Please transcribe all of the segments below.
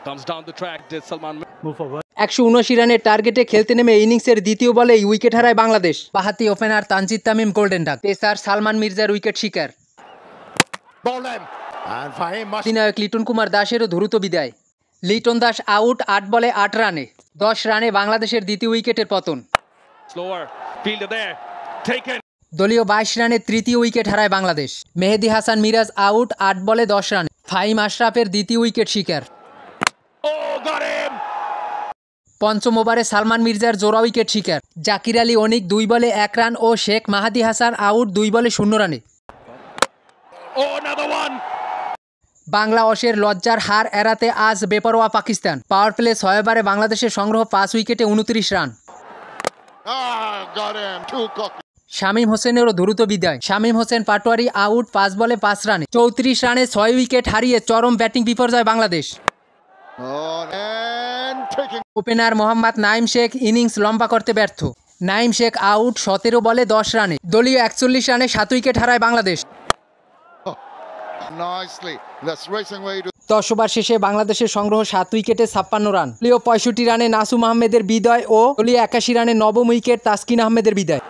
Comes down the track, did Salman. 179 রানের টার্গেটে খেলতে নেমে ইনিংসের দ্বিতীয় বলেই উইকেট হারায় বাংলাদেশ। বাঁহাতি opener Tanzid Tamim golden duck, pacer Salman মির্জার উইকেট শিকার। অধিনায়ক লিটন কুমার দাসেরও দ্রুত বিদায়। লিটন দাস আউট 8 বলে 8 রানে। 10 রানে বাংলাদেশের দ্বিতীয় উইকেটের পতন। দলীয় 22 রানে তৃতীয় উইকেট হারায় বাংলাদেশ। মেহেদী হাসান মিরাজ আউট 8 বলে 10 রানে। ফাহিম আশরাফের দ্বিতীয় উইকেট শিকার। পঞ্চম ওভারে সালমান মির্জার জোড়া উইকেট শিকার। জাকির আলী অনিক 2 বলে 1 রান ও শেখ মাহাদি হাসান আউট 2 বলে 0 রানে। বাংলা অশের লজ্জার হার এড়াতে আজ বেপরোয়া পাকিস্তান। পাওয়ার প্লে 6 ওভারে বাংলাদেশের সংগ্রহ 5 উইকেটে 29 রান। শামীম হোসেনেরও দ্রুত বিদায়। শামীম হোসেন পাটোয়ারি আউট 5 বলে 5 রানে। 34 রানে 6 উইকেট হারিয়ে চরম ব্যাটিং বিপর্যয় বাংলাদেশ। ওপেনার মোহাম্মদ নাইম শেখ ইনিংস লম্বা করতে ব্যর্থ। নাইম শেখ আউট 17 বলে 10 রানে। দলীয় 41 রানে 7 উইকেট হারায় বাংলাদেশ। 10 ওভার শেষে বাংলাদেশের সংগ্রহ 7 উইকেটে 56 রান। দলীয় 65 রানে নাসুম আহমেদের বিদায় ও দলীয় 81 রানে নবম উইকেট তাসকিন আহমেদের বিদায়।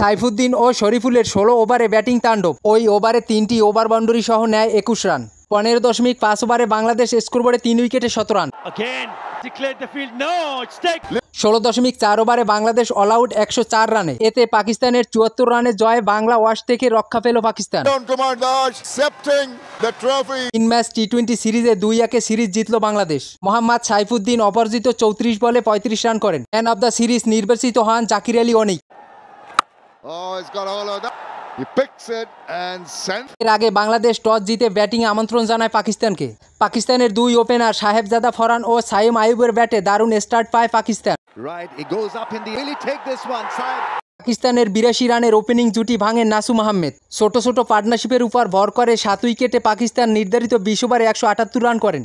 সাইফুদ্দিন ও শরীফুলের 16 ওভারে ব্যাটিং তাণ্ডব। ওই ওভারে 3টি ওভার বাউন্ডারি সহ নেয় 21 রান। 15.5 ওভারে বাংলাদেশ স্কোরবোর্ডে 3 উইকেটে 17 রান। 16.4 ওভারে বাংলাদেশ অল আউট 104 রানে। এতে পাকিস্তানের 74 রানে জয়। বাংলা ওয়াশ থেকে রক্ষা পেল পাকিস্তান। 3 ম্যাচ টি-20 সিরিজে 2-1 সিরিজ জিতল বাংলাদেশ। মোহাম্মদ সাইফুদ্দিন অপরাজিত 34 বলে 35 রান করেন। ম্যান অব দ্য সিরিজ নির্বাচিত হন জাকির আলী অনিক। এর আগে বাংলাদেশ টস জিতে ব্যাটিংয়ে আমন্ত্রণ জানায় পাকিস্তানকে। পাকিস্তানের 2 ওপেনার সাহেবজাদা ফরহান ও সাইম আইয়ুবের ব্যাটে দারুণ স্টার্ট পায় পাকিস্তান। পাকিস্তানের 82 রানের ওপেনিং জুটি ভাঙেন নাসুম আহমেদ। ছোট ছোট পার্টনারশিপের উপর ভর করে 7 উইকেটে পাকিস্তান নির্ধারিত 20 ওভারে 178 রান করেন।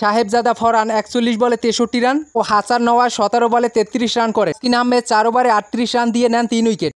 সাহেবজাদা ফরহান 41 বলে 63 রান ও হাসান নওয়াজ 17 বলে 33 রান করে। তাসকিন আহমেদ 4 ওভারে 38 রান দিয়ে নেন 3 উইকেট।